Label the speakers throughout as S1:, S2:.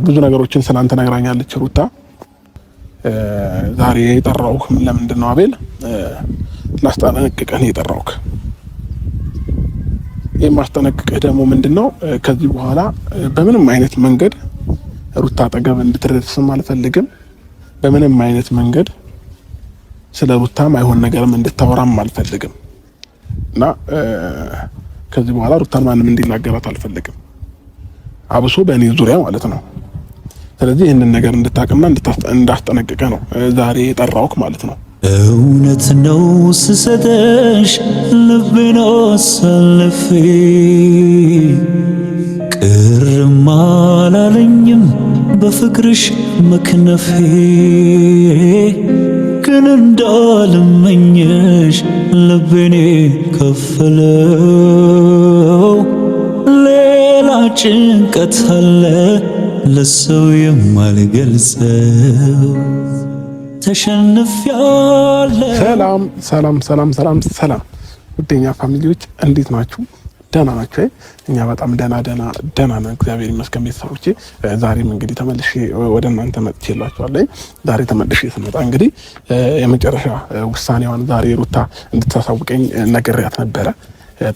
S1: ብዙ ነገሮችን ስላንተ ነግራኛለች ሩታ። ዛሬ የጠራውክ ለምንድን ነው አቤል? ላስጠነቅቅህ ነው የጠራውክ። የማስጠነቅቅህ ደግሞ ምንድነው ከዚህ በኋላ በምንም አይነት መንገድ ሩታ አጠገብ እንድትደርስም አልፈልግም። በምንም አይነት መንገድ ስለ ሩታ ማይሆን ነገርም እንድታወራም አልፈልግም እና ከዚህ በኋላ ሩታን ማንም እንዲናገራት አልፈልግም፣ አብሶ በእኔ ዙሪያ ማለት ነው። ስለዚህ ይህንን ነገር እንድታቅና እንዳስጠነቅቀ ነው ዛሬ የጠራውክ ማለት ነው።
S2: እውነት ነው ስሰጠሽ ልቤን አሳልፌ ቅርም አላለኝም በፍቅርሽ መክነፌ፣ ግን እንዳልመኘሽ ልቤኔ ከፈለው። ሌላ ጭንቀት አለ ለሰው የማልገልጸው። ተሸንፊያለሁ።
S1: ሰላም ሰላም ሰላም ሰላም ሰላም ውደኛ ፋሚሊዎች እንዴት ናችሁ? ደህና ናችሁ? እኛ በጣም ደህና ነን፣ እግዚአብሔር ይመስገን። ቤተሰቦቼ ዛሬም እንግዲህ ተመልሼ ወደ እናንተ መጥቼላችኋለሁ። ዛሬ ተመልሼ ስመጣ እንግዲህ የመጨረሻ ውሳኔዋን ዛሬ ሩታ እንድታሳውቀኝ ነግሬያት ነበረ።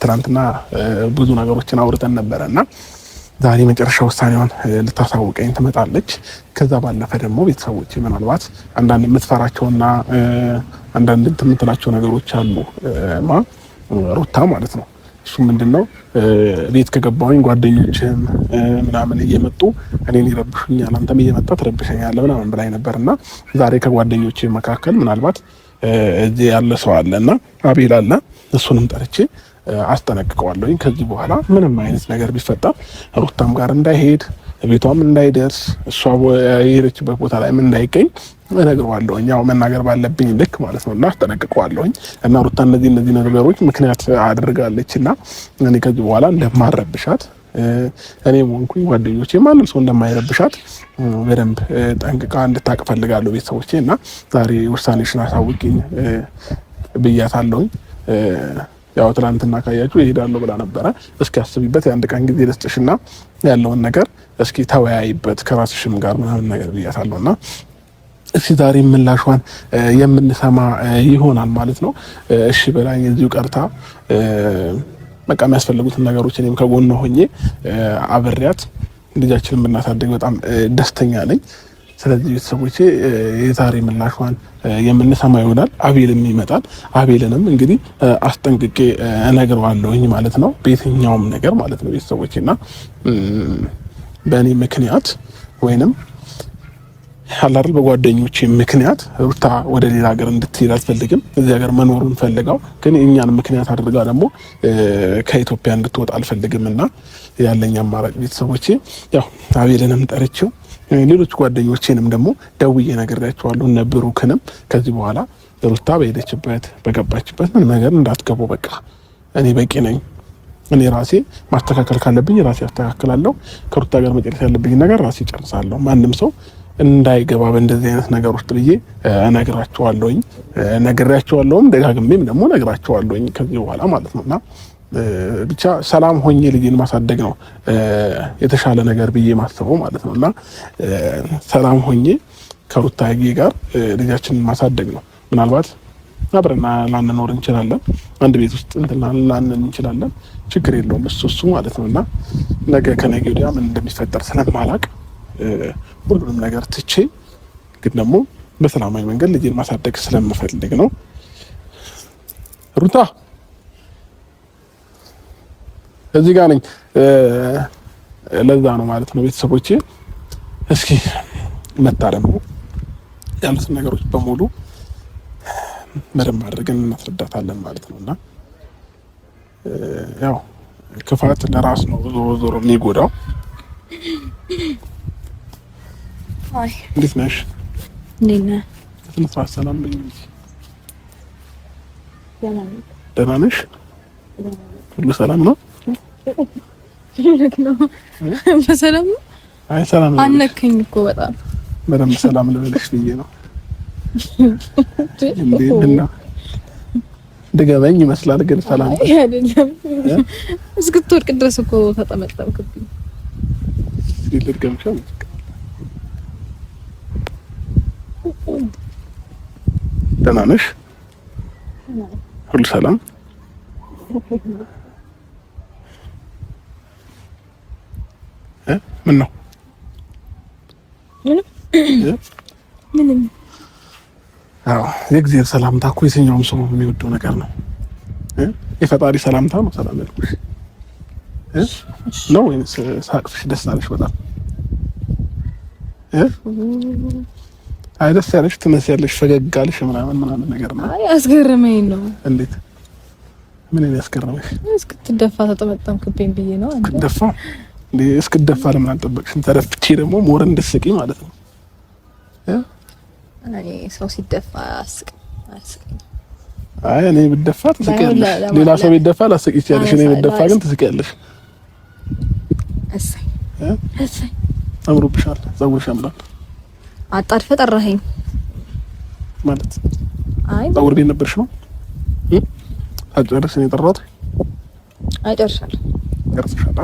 S1: ትናንትና ብዙ ነገሮችን አውርተን ነበረና ዛሬ መጨረሻ ውሳኔዋን ልታሳውቀኝ ትመጣለች። ከዛ ባለፈ ደግሞ ቤተሰቦች ምናልባት አንዳንድ የምትፈራቸውና አንዳንድ የምትላቸው ነገሮች አሉ ሩታ ማለት ነው። እሱ ምንድነው ቤት ከገባሁኝ ጓደኞችም ምናምን እየመጡ እኔን ይረብሹኛል፣ አንተም እየመጣ ትረብሸኛለህ ምናምን ብላኝ ነበርና ዛሬ ከጓደኞቼ መካከል ምናልባት እዚህ ያለ ሰው አለና አቤል አለ፣ እሱንም ጠርቼ አስጠነቅቀዋለሁ። ከዚህ በኋላ ምንም አይነት ነገር ቢፈጠር ሩታም ጋር እንዳይሄድ፣ ቤቷም እንዳይደርስ፣ እሷ የሄደችበት ቦታ ላይ ምን እንዳይገኝ እነግረዋለሁ። ያው መናገር ባለብኝ ልክ ማለት ነው እና አስጠነቅቀዋለሁ። እና ሩታ እነዚህ ነገሮች ምክንያት አድርጋለችና እኔ ከዚህ በኋላ እንደማረብሻት እኔም ሆንኩኝ ጓደኞቼ ማንም ሰው እንደማይረብሻት በደንብ ጠንቅቃ እንድታቅ ፈልጋለሁ ቤተሰቦቼ። እና ዛሬ ውሳኔሽን አሳውቂኝ ብያታለሁኝ። ያው ትናንትና ካያችሁ እሄዳለሁ ብላ ነበረ። እስኪ አስቢበት፣ የአንድ ቀን ጊዜ ልስጥሽና ያለውን ነገር እስኪ ተወያይበት ከራስሽም ጋር ምናምን ነገር ብያታለሁና እስኪ ዛሬ ምላሿን የምንሰማ ይሆናል ማለት ነው። እሺ በላኝ እዚሁ ቀርታ በቃ የሚያስፈልጉትን ነገሮች እኔም ከጎኗ ሆኜ አብሬያት ልጃችንን ብናሳድግ በጣም ደስተኛ ነኝ። ስለዚህ ቤተሰቦቼ የዛሬ ምላሿን የምንሰማ ይሆናል። አቤልም ይመጣል። አቤልንም እንግዲህ አስጠንቅቄ እነግረዋለሁኝ ማለት ነው፣ በየትኛውም ነገር ማለት ነው ቤተሰቦቼና በእኔ ምክንያት ወይንም አላል በጓደኞቼ ምክንያት ሩታ ወደ ሌላ ሀገር እንድትሄድ አልፈልግም። እዚህ ሀገር መኖሩን ፈልጋው ግን እኛን ምክንያት አድርጋ ደግሞ ከኢትዮጵያ እንድትወጣ አልፈልግምና ያለኝ አማራጭ ቤተሰቦቼ ያው አቤልንም ጠርቼው ሌሎች ጓደኞቼንም ደግሞ ደውዬ ነግሬያቸዋለሁ። እነ ብሩክንም ከዚህ በኋላ ሩታ በሄደችበት በገባችበት ምን ነገር እንዳትገቡ፣ በቃ እኔ በቂ ነኝ። እኔ ራሴ ማስተካከል ካለብኝ ራሴ አስተካክላለሁ። ከሩታ ጋር መጨረስ ያለብኝ ነገር ራሴ ጨርሳለሁ። ማንም ሰው እንዳይገባ በእንደዚህ አይነት ነገር ውስጥ ብዬ ነግራቸዋለሁኝ። ነግሬያቸዋለሁም ደጋግሜም ደግሞ ነግራቸዋለሁኝ ከዚህ በኋላ ማለት ነውና ብቻ ሰላም ሆኜ ልጅን ማሳደግ ነው የተሻለ ነገር ብዬ ማስበው ማለት ነውና ሰላም ሆኜ ከሩታዬ ጋር ልጃችንን ማሳደግ ነው። ምናልባት አብረና ላንኖር እንችላለን፣ አንድ ቤት ውስጥ ላንን እንችላለን፣ ችግር የለውም እሱ ማለት ነውና ነገ ከነገ ወዲያ ምን እንደሚፈጠር ስለማላቅ ሁሉንም ነገር ትቼ ግን ደግሞ በሰላማዊ መንገድ ልጅን ማሳደግ ስለምፈልግ ነው። ሩታ እዚህ ጋር ነኝ። ለዛ ነው ማለት ነው ቤተሰቦቼ። እስኪ መጣ ደግሞ ያሉትን ነገሮች በሙሉ መረም አድርገን እናስረዳታለን ማለት ነውና ያው ክፋት ለራስ ነው ዞሮ የሚጎዳው።
S3: አይ
S1: እንዴት ነሽ?
S3: እንዴት ነህ?
S1: ሰላም ነኝ።
S3: ደህና
S1: ነሽ? ሁሉ ሰላም ነው?
S3: በሰላም ነው?
S1: አይ ሰላም ነው።
S3: አነከኝ እኮ በጣም
S1: በደንብ ሰላም ልበልሽ ብዬ ነው። እንዴት ድገበኝ ይመስላል ግን ሰላም
S3: አይደለም። እስክትወርቅ ድረስ እኮ ተጠመጠምክብኝ።
S1: ልድገምሽ? ደህና ነሽ? ሁሉ ሰላም? ምን ነው?
S3: ምንም።
S1: አዎ የእግዚአብሔር ሰላምታ እኮ የትኛውም ሰው የሚወደው ነገር ነው። የፈጣሪ ሰላምታ ነው ሰላም ያልኩሽ ነው ወይስ ሳቅፍሽ ደስ አለሽ በጣም? አይ ደስ ያለሽ ትመስያለሽ፣ ፈገግ አለሽ ምናምን ነገር ነው።
S3: አይ አስገረመኝ ነው።
S1: እንዴት? ምን ነው ያስገረመሽ?
S3: እስክትደፋ ተጠመጠምክብኝ ብዬ ነው።
S1: እስክትደፋ እንዴ? እስክትደፋ ለምን አልጠበቅሽም? ተደፍቼ ደግሞ ሞር እንድትስቂ ማለት ነው።
S3: አይ ሰው ሲደፋ አስቀኝ።
S1: አይ እኔ ብደፋ ትስቂያለሽ፣ ሌላ ሰው ቢደፋ ላስቂ ይችላልሽ። እኔ ብደፋ ግን ትስቂያለሽ።
S3: እሰይ እሰይ
S1: አምሮብሻል፣ ፀጉርሽ ያምራል።
S3: አጣድፈ ጠራኸኝ
S1: ማለት
S3: አይ
S1: ፀጉር ቤት ነበርሽ ነው? አጨርሽ ነው የጠራሁት?
S3: አይጨርሻለሁ።
S1: ጨርሰሻል?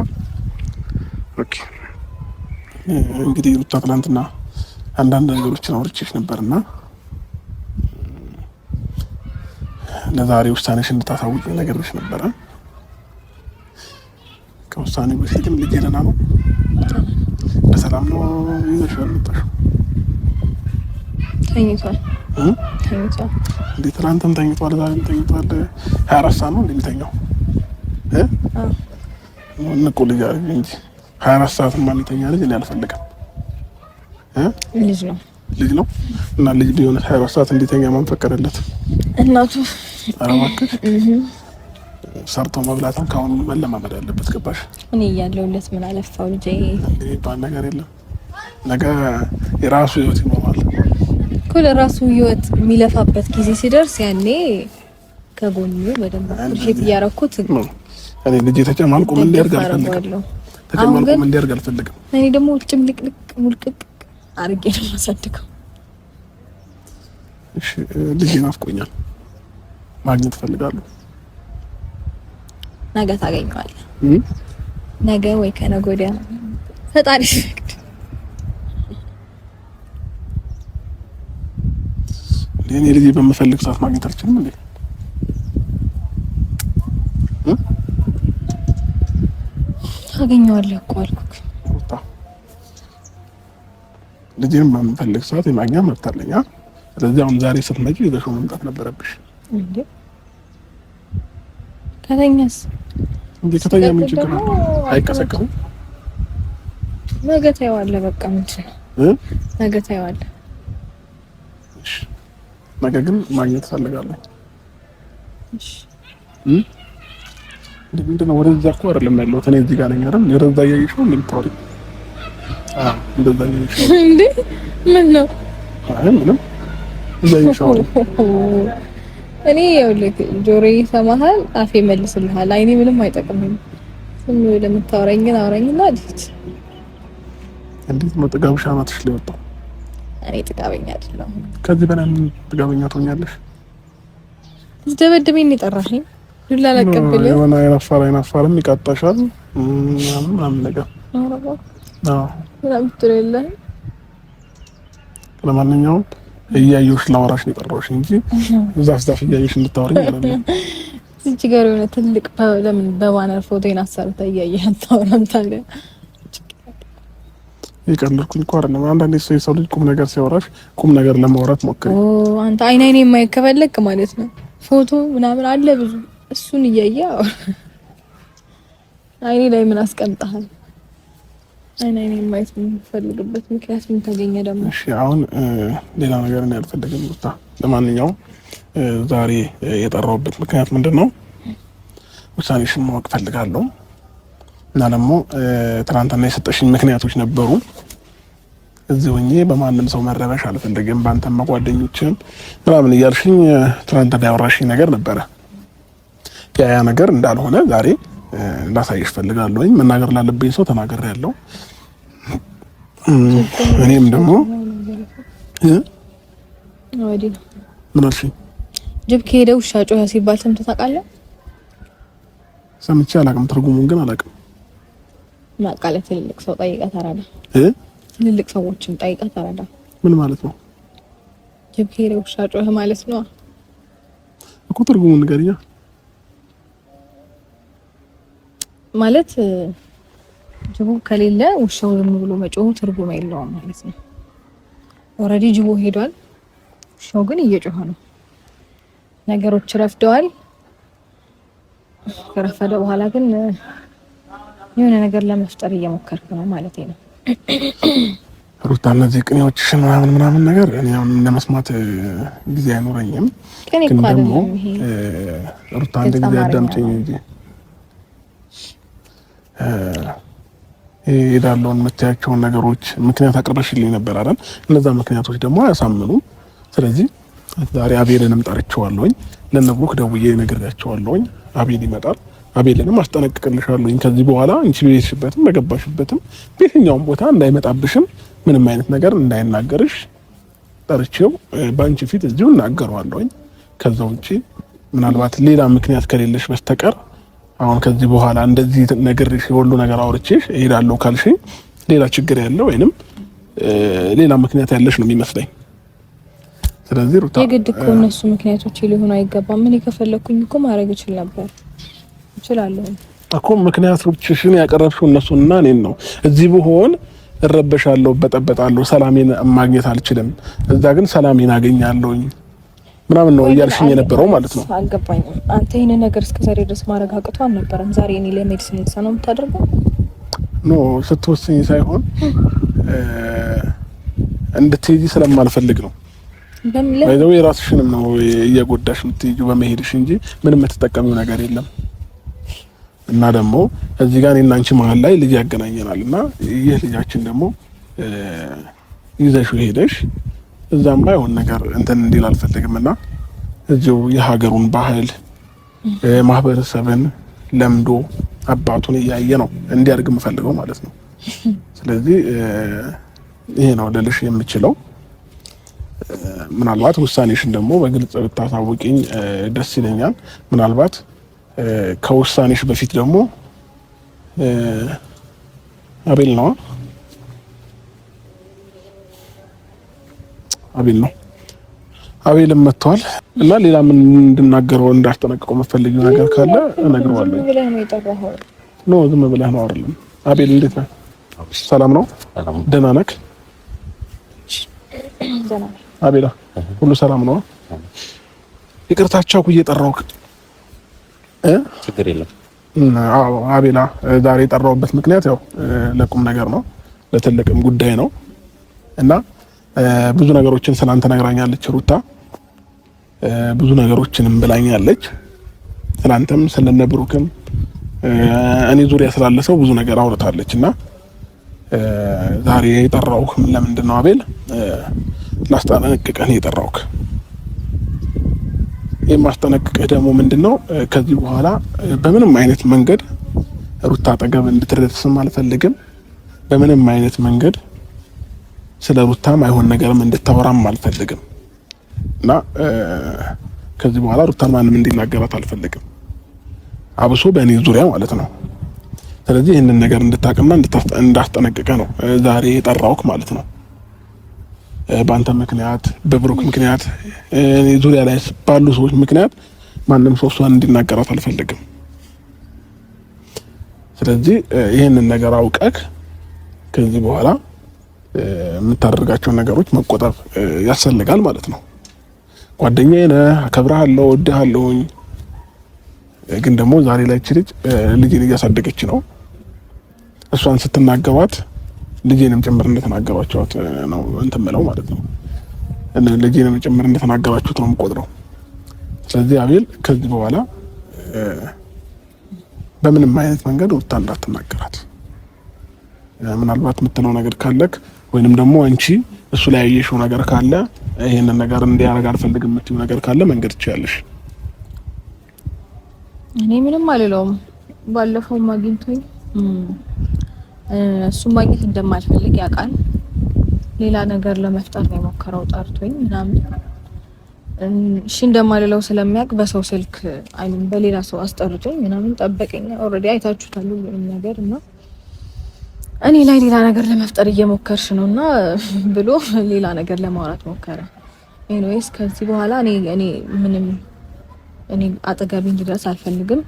S1: ኦኬ። እንግዲህ ሩታ ትናንትና አንዳንድ ነገሮችን አውርቼሽ ነበርና ለዛሬ ውሳኔሽ እንድታሳውቂ ነገርሽ ነበረ። ከውሳኔው በፊትም ልጅ ደህና ነው? በሰላም ነው ይዘሽ ያልመጣሽው?
S3: ተኝቷል።
S1: እንዴ ትናንትም ተኝቷል፣ ዛሬም ተኝቷል። 24 ሰዓት ነው እንደሚተኛው? ንቁ ልጅ አይደል እንጂ 24 ሰዓት ማን ይተኛ? ልጅ እኔ አልፈልግም። ልጅ ነው እና ልጅ ቢሆን 24 ሰዓት እንዲተኛ ማን ፈቀደለት?
S3: እናቱ።
S1: አረማከሽ ሰርቶ መብላትን ካሁን መለማመድ አለበት። ገባሽ?
S3: እኔ እያለሁለት ምን አለፋው ልጄ
S1: የሚባል ነገር የለም። ነገ የራሱ ህይወት ይኖራል
S3: እኮ። ለራሱ ህይወት የሚለፋበት ጊዜ ሲደርስ ያኔ ከጎኑ በደንብ አፕሪሼት እያደረኩት
S1: እኔ ልጄ ተጨማልቆ ምን እንዲያርግ አልፈልግም። ተጨማልቆ ምን እንዲያርግ አልፈልግም።
S3: እኔ ደግሞ ጭምልቅልቅ ሙልቅቅ አርጌ ነው ማሳደገው።
S1: እሺ ልጄ ናፍቆኛል፣ ማግኘት እፈልጋለሁ።
S3: ነገ ታገኘዋለህ። ነገ ወይ ከነገ ወዲያ ፈጣሪ ሲፈቅድ።
S1: እኔ ልጄ በምፈልግ ሰዓት ማግኘት አልችልም እንዴ?
S3: ታገኘዋለህ እኮ አልኩህ።
S1: ልጄን በምፈልግ ሰዓት የማግኛ መብት አለኝ። ስለዚህ አሁን ዛሬ ስትመጪ ይዘሽው መምጣት ነበረብሽ
S3: እንዴ? ከተኛስ?
S1: እንዴ ከተኛ ምን ችግር አለ? አይቀሰቀስም።
S3: ነገ ታየዋለህ። በቃ ምንድን ነው ነገ ታየዋለህ።
S1: እሺ ነገ ግን ማግኘት ፈልጋለሁ።
S3: እሺ
S1: ምንድን ነው? ወደዛ እኮ አይደለም ያለሁት እኔ እዚህ ጋር ነኝ አይደል? ወደዛ እያየሽ ነው እንደምታወሪው? እንደዛ እያየሽ ነው
S3: እንዴ? ምን ነው?
S1: አይ ምንም እያየሽ ነው።
S3: እኔ ይኸውልህ ጆሮዬ ይሰማሃል፣ አፌ መልስልሃል። አይኔ ምንም አይጠቅምም። ዝም ብለህ የምታወራኝ ግን አውራኝና ልጅ
S1: እንዴት ነው ጥጋብሽ አናትሽ ላይ ወጣው?
S3: እኔ ጥጋበኛ አይደለሁም።
S1: ከዚህ በላይ ምን ጥጋበኛ ትሆኛለሽ?
S3: ዝደበድበኝ የጠራኸኝ ዱላ ላቀብል
S1: የሆነ አይናፋርም ይቃጣሻል ምናምን ነገር። አዎ
S3: ምናምን ትላለህ።
S1: ለማንኛውም እያየሁሽ ላወራሽ ነው የጠራሁሽ እንጂ ዛፍ እያየሽ እንድታወሪኝ አይደለም።
S3: እዚህ ጋር የሆነ ትልቅ ለምን በባነር ፎቶዬን አሰርተህ እያየህ አታወራም ታዲያ?
S1: የቀለድኩኝ እኮ አይደለም። አንዳንዴ የሰው ልጅ ቁም ነገር ሲያወራሽ ቁም ነገር ለማውራት ሞክሪ።
S3: አንተ አይኔ የማይከበለክ ማለት ነው። ፎቶ ምናምን አለ ብዙ፣ እሱን እያየህ አይኔ ላይ ምን አስቀምጠሃል? አይኔ የማየት የምፈልግበት ምክንያት ምን ታገኘ ደግሞ? እሺ
S1: አሁን ሌላ ነገር እኔ አልፈልግም። ለማንኛውም ዛሬ የጠራሁበት ምክንያት ምንድን ነው? ውሳኔሽን ማወቅ ፈልጋለሁ እና ደግሞ ትናንትና የሰጠሽኝ ምክንያቶች ነበሩ። እዚህ ሆኜ በማንም ሰው መረበሽ አልፈልግም፣ በአንተም ጓደኞችም ምናምን እያልሽኝ ትናንትና ያወራሽኝ ነገር ነበረ። ያ ነገር እንዳልሆነ ዛሬ ላሳይሽ ፈልጋለሁ። መናገር ላለብኝ ሰው ተናግሬያለሁ። እኔም ደግሞ ምን አልሽኝ?
S3: ጅብ ከሄደ ውሻ ጮኸ ሲባል ሰምተህ ታውቃለህ?
S1: ሰምቼ አላውቅም፣ ትርጉሙን ግን አላውቅም።
S3: ማቃለት ትልልቅ ሰው ጠይቀህ ተረዳ። ትልልቅ ሰዎችን ጠይቀህ ተረዳ።
S1: ምን ማለት ነው?
S3: ጅብ ከሄደ ውሻ ጮኸ ማለት ነው
S1: እኮ ትርጉሙ ንገሪኛ።
S3: ማለት ጅቡ ከሌለ ውሻው ዝም ብሎ መጮሁ ትርጉም የለውም ማለት ነው። ኦልሬዲ ጅቡ ሄዷል፣ ውሻው ግን እየጮኸ ነው። ነገሮች ረፍደዋል። ከረፈደ በኋላ ግን የሆነ ነገር ለመፍጠር እየሞከርኩ ነው ማለት ነው።
S1: ሩታ እነዚህ ቅኔዎችሽን ምናምን ነገር እኔ አሁን ለመስማት ጊዜ አይኖረኝም። ግን ደግሞ ሩታ አንድ ጊዜ አዳምጪኝ እንጂ ሄዳለውን የምታያቸውን ነገሮች ምክንያት አቅርበሽልኝ ነበር አይደል? እነዛ ምክንያቶች ደግሞ አያሳምኑም። ስለዚህ ዛሬ አቤልንም ጠርቼዋለሁኝ፣ ለነብሩክ ደውዬ ነግሬያቸዋለሁኝ። አቤል ይመጣል። አቤልንም አስጠነቅቅልሻለሁኝ ከዚህ በኋላ አንቺ በሄድሽበትም በገባሽበትም በየትኛውም ቦታ እንዳይመጣብሽም ምንም አይነት ነገር እንዳይናገርሽ ጠርቼው በአንቺ ፊት እዚሁ እናገረዋለሁኝ። ከዛ ውጪ ምናልባት ሌላ ምክንያት ከሌለሽ በስተቀር አሁን ከዚህ በኋላ እንደዚህ ነገርሽ ሁሉ ነገር አውርቼሽ እሄዳለሁ ካልሽ ሌላ ችግር ያለው ወይንም ሌላ ምክንያት ያለሽ ነው የሚመስለኝ። ስለዚህ ሩታ
S3: የግድ እኮ እነሱ ምክንያቶች ሊሆኑ አይገባም። ምን ከፈለኩኝ እኮ ማድረግ እችላለሁ
S1: እኮ ምክንያቶችሽን ያቀረብሽው እነሱና እኔን ነው። እዚህ ብሆን እረበሻለሁ፣ በጠበጣለሁ፣ ሰላሜን ማግኘት አልችልም። እዛ ግን ሰላሜን አገኛለሁኝ ምናምን ነው እያልሽኝ የነበረው ማለት ነው።
S3: አልገባኝም። አንተ ይሄን ነገር እስከዛሬ ድረስ ማድረግ አቅቶ አልነበረም። ዛሬ እኔ ለሜዲሲን ነው የምታደርገው? ኖ
S1: ስትወስኝ ሳይሆን እንድትሄጂ ስለማልፈልግ ነው። ባይዘው የራስሽንም ነው እየጎዳሽ የምትሄጂው በመሄድሽ እንጂ ምንም የምትጠቀሚው ነገር የለም። እና ደግሞ እዚህ ጋር እኔና አንቺ መሀል ላይ ልጅ ያገናኘናል እና ይህ ልጃችን ደግሞ ይዘሽው ሄደሽ እዛም ባይሆን ነገር እንትን እንዲል አልፈልግም እና እዚሁ የሀገሩን ባህል ማህበረሰብን ለምዶ አባቱን እያየ ነው እንዲያድግ የምፈልገው ማለት ነው። ስለዚህ ይሄ ነው ልልሽ የምችለው። ምናልባት ውሳኔሽን ደግሞ በግልጽ ብታሳውቂኝ ደስ ይለኛል። ምናልባት ከውሳኔሽ በፊት ደግሞ አቤል ነው አቤልም መጥቷል እና ሌላ ምን እንድናገረው እንዳስጠነቅቀው የምፈልጊው ነገር ካለ እነግረዋለሁ። ዝም ብለህ ነው አይደለም። አቤል እንዴት ነህ? ሰላም ነው? ደህና ነህ? አቤላ ሁሉ ሰላም ነው? ይቅርታቸው እየጠራሁህ
S4: ችግር የለም።
S1: አዎ አቤላ ዛሬ የጠራሁበት ምክንያት ያው ለቁም ነገር ነው፣ ለትልቅም ጉዳይ ነው እና ብዙ ነገሮችን ስላንተ ነግራኛለች ሩታ። ብዙ ነገሮችንም ብላኛለች ስላንተም ስለነብሩክም እኔ ዙሪያ ስላለ ሰው ብዙ ነገር አውርታለች እና ዛሬ የጠራሁህ ለምንድን ነው አቤል? ላስጠነቅቅህ ነው የጠራሁህ። የማስጠነቅቅህ ደግሞ ምንድነው ከዚህ በኋላ በምንም አይነት መንገድ ሩታ አጠገብ እንድትደርስም አልፈልግም። በምንም አይነት መንገድ ስለ ሩታም አይሆን ነገርም እንድታወራም አልፈልግም እና ከዚህ በኋላ ሩታን ማንም እንዲናገራት አልፈልግም፣ አብሶ በእኔ ዙሪያ ማለት ነው። ስለዚህ ይህንን ነገር እንድታቅምና እንዳስጠነቅቅህ ነው ዛሬ የጠራሁህ ማለት ነው። በአንተ ምክንያት በብሩክ ምክንያት እኔ ዙሪያ ላይ ባሉ ሰዎች ምክንያት ማንም ሰው እሷን እንዲናገራት አልፈልግም። ስለዚህ ይህንን ነገር አውቀህ ከዚህ በኋላ የምታደርጋቸውን ነገሮች መቆጠብ ያስፈልጋል ማለት ነው። ጓደኛዬ ነህ፣ አከብርሃለሁ፣ እወድሃለሁኝ። ግን ደግሞ ዛሬ ላይ ልጅን እያሳደገች ነው። እሷን ስትናገሯት ልጄንም ጭምር እንደተናገሯቸዋት ነው እንትን የምለው ማለት ነው። ልጄንም ጭምር እንደተናገራችሁት ነው የምቆጥረው። ስለዚህ አቤል ከዚህ በኋላ በምንም አይነት መንገድ ሩታ እንዳትናገራት። ምናልባት የምትለው ነገር ካለክ ወይንም ደግሞ አንቺ እሱ ላይ ያየሽው ነገር ካለ ይሄንን ነገር እንዲያደርግ አልፈልግም የምትይው ነገር ካለ መንገድ ትችያለሽ።
S3: እኔ ምንም አልለውም። ባለፈው አግኝቶኝ እሱም ማግኘት እንደማልፈልግ ያውቃል። ሌላ ነገር ለመፍጠር ነው የሞከረው ጠርቶኝ ምናምን። እሺ እንደማልለው ስለሚያውቅ በሰው ስልክ አይምን በሌላ ሰው አስጠርቶኝ ምናምን ጠበቀኝ። ኦልሬዲ አይታችሁታል ሁሉንም ነገር እና እኔ ላይ ሌላ ነገር ለመፍጠር እየሞከርሽ ነውና ብሎ ሌላ ነገር ለማውራት ሞከረ። ኤኒዌይስ ከዚህ በኋላ እኔ ምንም አጠገቤ እንዲደርስ አልፈልግም።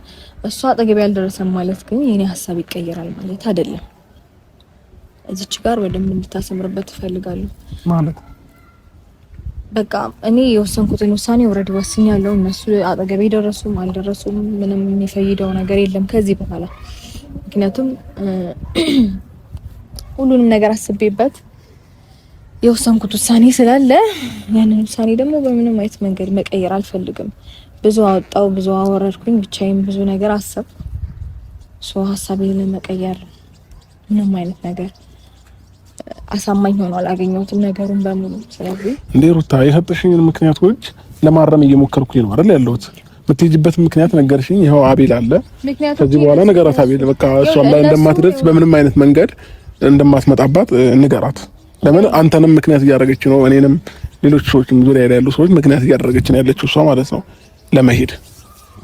S3: እሷ አጠገቤ ያልደረሰም ማለት ግን የኔ ሀሳብ ይቀየራል ማለት አይደለም። እዚች ጋር በደንብ እንድታሰምርበት እፈልጋለሁ ማለት በቃ እኔ የወሰንኩትን ውሳኔ ኦልሬዲ ወስኛለሁ። እነሱ አጠገቤ ደረሱም አልደረሱም ምንም የሚፈይደው ነገር የለም ከዚህ በኋላ። ምክንያቱም ሁሉንም ነገር አስቤበት የወሰንኩት ውሳኔ ስላለ ያንን ውሳኔ ደግሞ በምንም አይነት መንገድ መቀየር አልፈልግም። ብዙ አወጣው ብዙ አወረድኩኝ ብቻዬን ብዙ ነገር አሰብኩ። ሀሳቤን ለመቀየር ምንም አይነት ነገር አሳማኝ ሆኖ አላገኘሁትም ነገሩን በሙሉ። ስለዚህ እንዴ
S1: ሩታ የሰጠሽኝን ምክንያቶች ለማረም እየሞከርኩኝ ነው አይደል ያለሁት። የምትሄጂበት ምክንያት ነገርሽኝ። ይኸው አቤል አለ። ከዚህ በኋላ ነገራት አቤል በቃ እሷም ላይ እንደማትደርስ በምንም አይነት መንገድ እንደማትመጣባት ንገራት። ለምን አንተንም ምክንያት እያደረገች ነው፣ እኔንም ሌሎች ሰዎችም ዙሪያ ላይ ያሉ ሰዎች ምክንያት እያደረገች ነው ያለችው እሷ ማለት ነው ለመሄድ።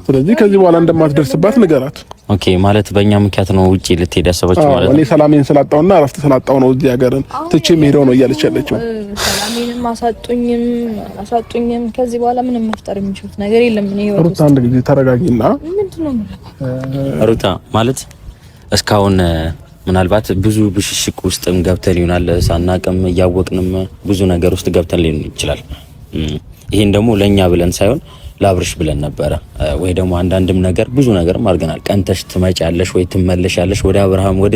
S1: ስለዚህ ከዚህ በኋላ እንደማትደርስባት ንገራት።
S4: ኦኬ ማለት በእኛ ምክንያት ነው ውጪ ልትሄድ ያሰበችው ማለት ነው።
S1: እኔ ሰላሜን ስላጣውና እረፍት ስላጣው ነው እዚህ ሀገርን ትቼ የምሄደው ነው እያለች ያለችው።
S3: ሰላሜንም አሳጡኝም ከዚህ በኋላ ምንም መፍጠር የሚችሉት ነገር የለም። እኔ ህይወት
S1: ሩታ አንድ ጊዜ ተረጋጊና።
S3: ምንድነው
S4: ሩታ ማለት እስካሁን ምናልባት ብዙ ብሽሽቅ ውስጥም ገብተን ይሆናል ሳናቅም እያወቅንም ብዙ ነገር ውስጥ ገብተን ሊሆን ይችላል። ይሄን ደግሞ ለኛ ብለን ሳይሆን ላብርሽ ብለን ነበረ ወይ ደግሞ አንዳንድም ነገር ብዙ ነገርም አድርገናል። ቀንተሽ ትመጫለሽ ወይ ትመለሻለሽ ወደ አብርሃም ወደ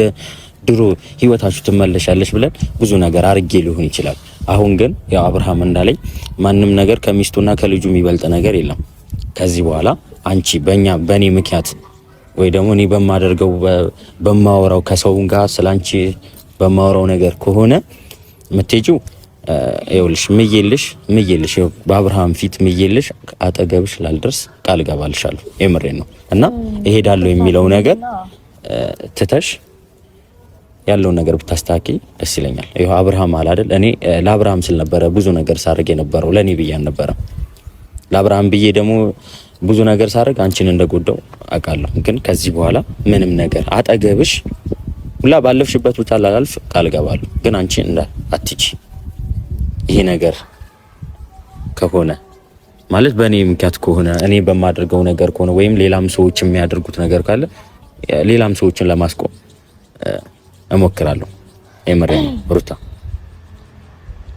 S4: ድሮ ህይወታችሁ ትመለሻለሽ ብለን ብዙ ነገር አርጌ ሊሆን ይችላል። አሁን ግን ያው አብርሃም እንዳለኝ ማንም ነገር ከሚስቱና ከልጁ የሚበልጥ ነገር የለም። ከዚህ በኋላ አንቺ በእኔ ምክንያት ወይ ደግሞ እኔ በማደርገው በማወራው ከሰው ጋር ስላንቺ በማወራው ነገር ከሆነ የምትሄጂው ይኸውልሽ ምዬልሽ በአብርሃም ፊት ምዬልሽ አጠገብሽ ላልደርስ ቃል ገባልሻለሁ። የምሬን ነው እና እሄዳለሁ የሚለው ነገር ትተሽ ያለውን ነገር ብታስተካኪ ደስ ይለኛል። ይሄው አብርሃም አለ አይደል? እኔ ለአብርሃም ስል ነበረ ብዙ ነገር ሳርግ የነበረው ለኔ ብዬ አልነበረም። ለአብርሃም ብዬ ደግሞ ብዙ ነገር ሳርግ አንቺን እንደጎዳው አውቃለሁ። ግን ከዚህ በኋላ ምንም ነገር አጠገብሽ ሁላ ባለፍሽበት ቦታ ላላልፍ ቃል ገባለሁ። ግን አንቺ አትጪ ይሄ ነገር ከሆነ ማለት በእኔ ምክንያት ከሆነ እኔ በማድረገው ነገር ከሆነ ወይም ሌላም ሰዎች የሚያደርጉት ነገር ካለ ሌላም ሰዎችን ለማስቆም እሞክራለሁ። የምሬን ሩታ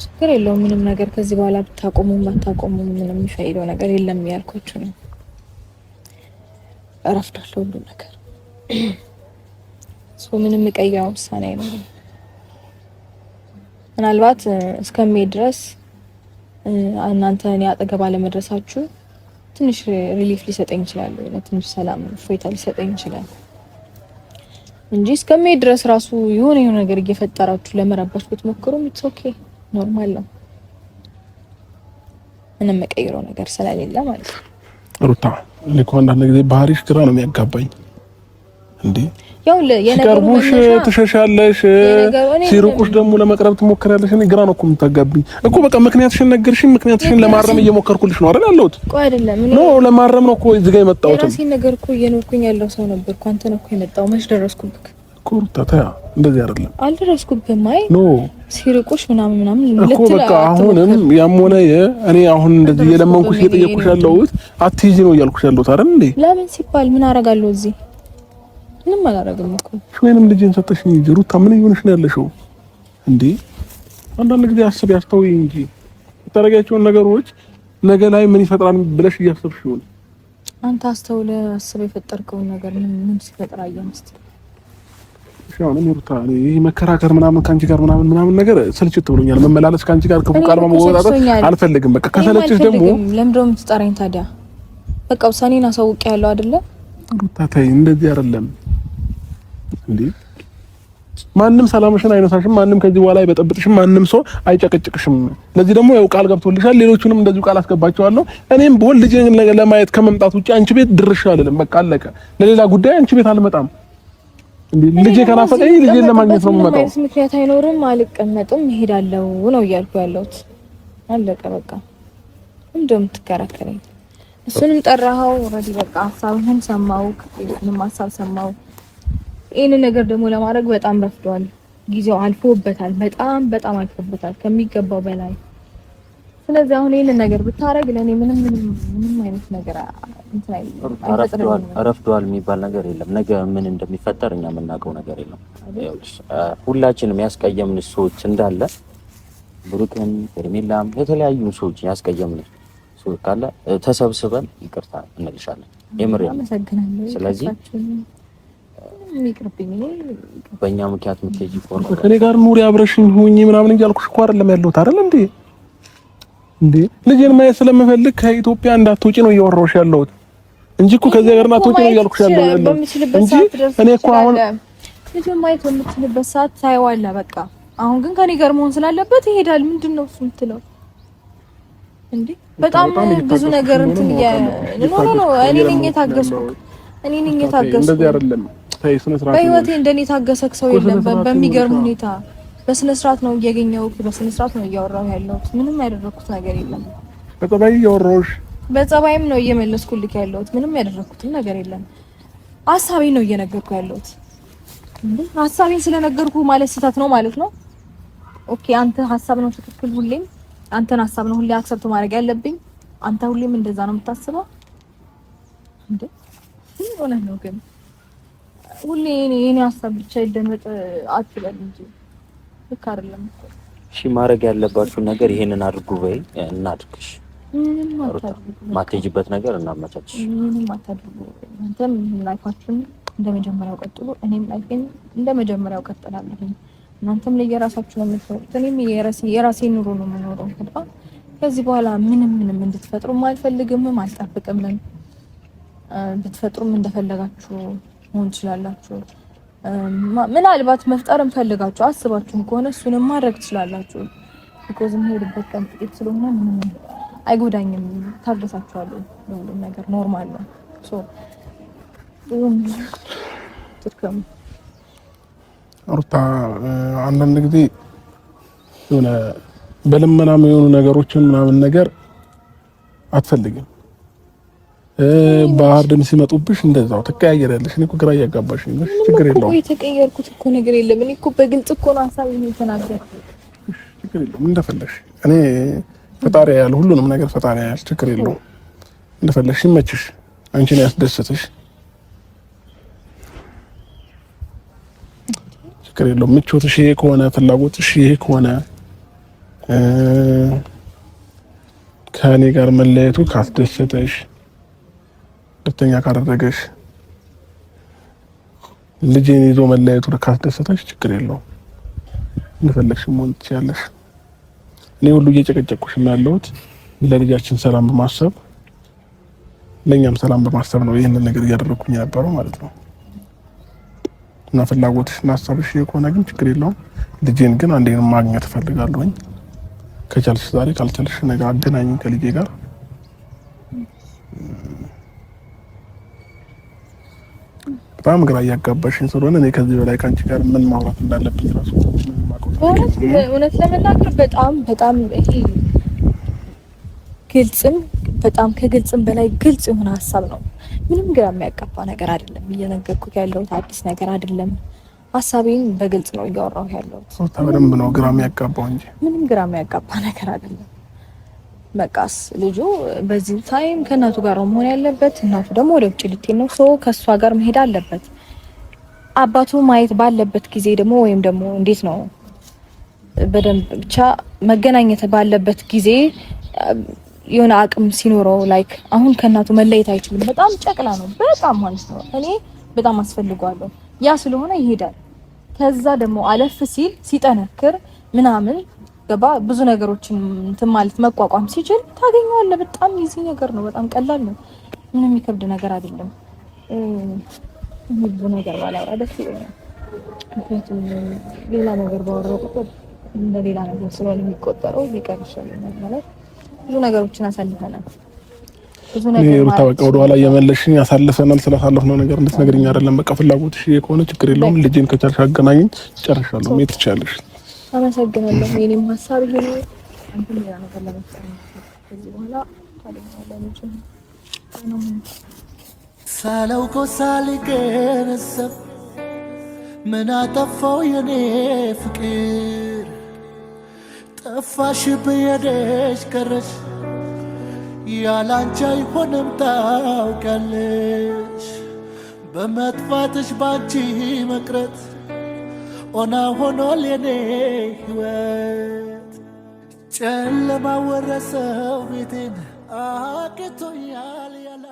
S3: ችግር የለውም ምንም ነገር ከዚህ በኋላ ብታቆሙ ምንም የሚፈይደው ነገር የለም ያልኳችሁ ነው። አረፍዳለሁ ሁሉ ነገር ምንም ቀያው ውሳኔ ነው። ምናልባት እስከሚሄድ ድረስ እናንተ እኔ አጠገብ አለመድረሳችሁ ትንሽ ሪሊፍ ሊሰጠኝ ይችላል፣ ትንሽ ሰላም ፎይታ ሊሰጠኝ ይችላል እንጂ እስከሚሄድ ድረስ ራሱ የሆነ ነገር እየፈጠራችሁ ለመረባሽ ብትሞክሩም ኢትስ ኦኬ ኖርማል ነው። ምንም መቀየረው ነገር ስለሌለ ማለት ነው።
S1: ሩታ እኮ አንዳንድ ጊዜ ባህሪሽ ግራ ነው የሚያጋባኝ እንዴ።
S3: ያው
S1: ሲቀርቡሽ ትሸሻለሽ፣ ሲርቁሽ ደግሞ ለመቅረብ ትሞክራለሽ። እኔ ግራ ነው እኮ የምታጋብኝ እኮ። በቃ ምክንያትሽን ነገርሽኝ፣ ምክንያትሽን ለማረም እየሞከርኩልሽ ነው አይደል ያለሁት?
S3: ቆይ አይደለም
S1: ኖ ለማረም ነው እኮ እዚህ ጋር የመጣሁት።
S3: የራሴን ነገር እኮ እየኖርኩኝ ያለው ሰው ነበርኩ። አንተ ነው እኮ የመጣው። መች ደረስኩብክ
S1: እኮ ሩታ። ታያ እንደዚህ አይደለም።
S3: አልደረስኩብህም። አይ
S1: ኖ
S3: ሲርቁሽ ምናምን
S1: እኮ በቃ አሁንም ያም ሆነ እኔ አሁን እንደዚህ እየለመንኩሽ እየጠየቅኩሽ ያለሁት አትይዚ ነው እያልኩሽ ያለሁት አይደል እንዴ?
S3: ለምን ሲባል ምን አደርጋለሁ እዚህ? ምንም አላደርግም እኮ።
S1: ወይንም ልጅን ሰጠሽኝ እንጂ ሩታ ምን እየሆንሽ ነው ያለሽው እንዴ? አንዳንድ ጊዜ አስብ ያስተውይ እንጂ የምታደርጊያቸውን ነገሮች ነገ ላይ ምን ይፈጥራል ብለሽ እያሰብሽ ይሆን?
S3: አንተ አስተውለ አስብ የፈጠርከውን ነገር ምን ሲፈጥር አየምስት
S1: ሻው ነው ሩታ። ይሄ መከራከር ምናምን ካንቺ ጋር ምናምን ነገር ስልችት ብሎኛል። መመላለስ ካንቺ ጋር ክፉ ቃል ማወጣጣት አልፈልግም። በቃ ከሰለችሽ ደግሞ
S3: ለምንድነው የምትጠራኝ ታዲያ? በቃ ውሳኔን አሳውቄያለሁ አይደለ?
S1: ሩታ ተይ፣ እንደዚህ አይደለም እንዴ። ማንም ሰላምሽን አይነሳሽም፣ ማንም ከዚህ በኋላ አይበጠብጥሽም፣ ማንም ሰው አይጨቅጭቅሽም። ለዚህ ደግሞ ያው ቃል ገብቶልሻል። ሌሎቹንም እንደዚሁ ቃል አስገባቸዋለሁ። እኔም በወል ልጄን ለማየት ከመምጣት ውጪ አንቺ ቤት ድርሽ አይደለም። በቃ አለቀ። ለሌላ ጉዳይ አንቺ ቤት አልመጣም። እንዴ ልጄ ከናፈቀኝ ልጄን ለማግኘት ነው የምመጣው።
S3: ምክንያት አይኖርም፣ አልቀመጥም፣ እሄዳለሁ ነው እያልኩ ያለሁት። አለቀ በቃ። እንደውም ትከራከረኝ እሱንም ጠራኸው ኦልሬዲ በቃ ሀሳብህን ሰማው፣ እሱንም ሀሳብ ሰማው። ይሄን ነገር ደግሞ ለማድረግ በጣም ረፍዷል። ጊዜው አልፎበታል፣ በጣም አልፎበታል ከሚገባው በላይ። ስለዚህ አሁን ይሄንን ነገር ብታረግ ለኔ ምንም አይነት ነገር እንትን አይፈጥርም።
S4: ረፍዷል የሚባል ነገር የለም። ነገ ምን እንደሚፈጠር እኛ የምናውቀው ነገር የለም። ሁላችንም ያስቀየምን ሰዎች እንዳለ ብሩክን፣ ሄርሜላም የተለያዩ ሰዎች ያስቀየምን ሰዎች ካለ ተሰብስበን ይቅርታ እንልሻለን። የምር
S3: አመሰግናለሁ።
S4: ስለዚህ
S3: ይቅርብኝ
S4: በእኛ ምክንያት ምትሄጂ ከሆነ
S1: ከኔ ጋር ኑሪ አብረሽኝ ሁኚ ምናምን እያልኩሽ እኮ አይደለም ያለሁት አይደል እንዴ ልጄን ማየት ስለምፈልግ ከኢትዮጵያ እንዳትወጪ ነው እያወራሁሽ ያለሁት እንጂ እኮ ከዚህ ሀገር እንዳትወጪ ነው እያልኩሽ ያለሁት እንጂ እኔ እኮ አሁን
S3: ልጄን ማየት በምትችልበት ሰዓት ታየዋለህ። በቃ አሁን ግን ከኔ ጋር መሆን ስላለበት ይሄዳል። ምንድነው እሱ የምትለው እንዴ? በጣም ብዙ ነገር እንትን ኖ እኔ ነኝ የታገስኩት እንደዚህ አይደለም። በህይወቴ እንደኔ ታገሰክ ሰው የለም። በሚገርም ሁኔታ በስነ ስርዓት ነው እያገኘሁት፣ በስነ ስርዓት ነው እያወራሁ ያለሁት። ምንም ያደረኩት ነገር የለም።
S1: በጸባይ እያወራሁሽ፣
S3: በጸባይም ነው እየመለስኩልክ ያለሁት። ምንም ያደረኩት ነገር የለም። ሀሳቤን ነው እየነገርኩ ያለሁት። እንዴ ሀሳቤን ስለነገርኩ ማለት ስህተት ነው ማለት ነው? ኦኬ አንተ ሀሳብ ነው ትክክል። ሁሌም አንተን ሀሳብ ነው ሁሌ አክሰፕት ማድረግ ያለብኝ። አንተ ሁሌም እንደዛ ነው የምታስበው እንዴ? ምን ሆነህ ነው ግን? ሁሌ እኔ ሀሳብ ብቻ ይደመጥ አትበል እንጂ ልክ አይደለም እኮ።
S4: እሺ ማድረግ ያለባችሁ ነገር ይሄንን አድርጉ በይ እናድርግሽ። ማትሄጂበት ነገር እናመቻች።
S3: ምንም አታድርጉ። አንተም ላይፋችሁን እንደመጀመሪያው ቀጥሉ፣ እኔም ላይፌን እንደመጀመሪያው ቀጥላለሁ። እናንተም ለየራሳችሁ ነው የምትኖሩት፣ እኔም የራሴን ኑሮ ነው የምኖረው። ከዚህ በኋላ ምንም እንድትፈጥሩም አልፈልግም፣ አልጠብቅም። ብትፈጥሩም እንደፈለጋችሁ መሆን ትችላላችሁ። ምናልባት መፍጠርም ፈልጋችሁ አስባችሁም ከሆነ እሱንም ማድረግ ትችላላችሁ። ቢኮዝ የምሄድበት ቀን ጥቂት ስለሆነ ምንም አይጎዳኝም። ታገሳችኋለሁ። ሁሉም ነገር ኖርማል ነው። ሶ ትርከም
S1: ሩታ አንዳንድ ጊዜ የሆነ በልመናም የሆኑ ነገሮችን ምናምን ነገር አትፈልግም። ባህርድም ሲመጡብሽ እንደዛው ትቀያየራለሽ። እኔ እኮ ግራ እያጋባሽኝ ነው። ችግር የለውም።
S3: የተቀየርኩት እኮ ነገር የለም። እኔ እኮ በግልጽ እኮ ነው ሀሳቤን የተናገርኩት።
S1: ችግር የለውም። እንደፈለግሽ እኔ ፈጣሪ ያያል፣ ሁሉንም ነገር ፈጣሪ ያያል። ችግር የለውም። እንደፈለግሽ ይመችሽ፣ አንቺን ያስደስትሽ። ችግር የለውም። ምቾትሽ ይሄ ከሆነ ፍላጎትሽ ይሄ ከሆነ ከእኔ ጋር መለየቱ ካስደሰተሽ ደስተኛ ካደረገሽ ልጄን ይዞ መለየቱ ካስደሰተሽ ችግር የለውም። እንደፈለግሽ መሆን ትችያለሽ። እኔ ሁሉ እየጨቀጨቅኩሽ ያለሁት ለልጃችን ሰላም በማሰብ ለኛም ሰላም በማሰብ ነው ይሄንን ነገር እያደረኩኝ የነበረው ማለት ነው። እና ፍላጎትሽና ሀሳብሽ ከሆነ ግን ችግር የለውም። ልጄን ግን አንዴን ማግኘት እፈልጋለሁኝ። ከቻልሽ ዛሬ፣ ካልቻልሽ ነገ አገናኝ ከልጄ ጋር። በጣም ግራ እያጋባሽኝ ስለሆነ እኔ ከዚህ በላይ ካንቺ ጋር ምን ማውራት እንዳለብኝ ራሱ
S3: እውነት ለመናገር በጣም ይሄ ግልጽም በጣም ከግልጽም በላይ ግልጽ የሆነ ሀሳብ ነው። ምንም ግራ የሚያጋባ ነገር አይደለም። እየነገርኩት ያለሁት አዲስ ነገር አይደለም። ሀሳቤን በግልጽ ነው እያወራሁ ያለሁት።
S1: በደንብ ነው ግራ የሚያጋባው እንጂ ምንም
S3: ግራ የሚያጋባ ነገር አይደለም። በቃስ ልጁ በዚህ ታይም ከእናቱ ጋር መሆን ያለበት፣ እናቱ ደግሞ ወደ ውጭ ልትሄድ ነው። ሰው ከሷ ጋር መሄድ አለበት። አባቱ ማየት ባለበት ጊዜ ደግሞ ወይም ደግሞ እንዴት ነው በደንብ ብቻ መገናኘት ባለበት ጊዜ የሆነ አቅም ሲኖረው ላይክ አሁን ከእናቱ መለየት አይችልም። በጣም ጨቅላ ነው፣ በጣም ማለት ነው። እኔ በጣም አስፈልጓለሁ። ያ ስለሆነ ይሄዳል። ከዛ ደግሞ አለፍ ሲል ሲጠነክር ምናምን ገባ ብዙ ነገሮችን እንትን ማለት መቋቋም ሲችል ታገኘዋለህ። በጣም ኢዚ ነገር ነው። በጣም ቀላል ነው። ምንም የሚከብድ ነገር አይደለም። ብዙ ነገር ባላወራ ደስ ይለኛል። ምክንያቱም ሌላ ነገር ባወራው ቁጥር እንደ ሌላ ነገር ስለሆነ የሚቆጠረው ይቀርሻል ማለት ብዙ ነገሮችን አሳልፈናል። ብዙ ነገር
S1: ሩታ በቃ ወደ ኋላ እየመለሽኝ ያሳልፈናል። ስላሳለፍነው ነገር እንድትነግሪኝ አይደለም። በቃ ፍላጎትሽ ከሆነ ችግር የለውም። ልጄን ከቻልሽ አገናኝኝ። ጨርሻለሁ። ሜት ትችያለሽ።
S3: አመሰግናለሁ። የኔም ሀሳብ ይሄ ነው። አንተ ሌላ ነገር ለመስጠት ከዚህ በኋላ ታደርጋለህ ነው
S5: ሳላውቀው ሳልገነዘብ ምን አጠፋው የኔ ፍቅር ጠፋሽ በየደሽ ቀረሽ ያላንቺ አይሆንም ታውቂያለሽ በመጥፋትሽ ባንቺ መቅረት ኦና ሆኗል የኔ ሕይወት ጨለማ ወረሰው ቤቴን አቅቶኛል ያላ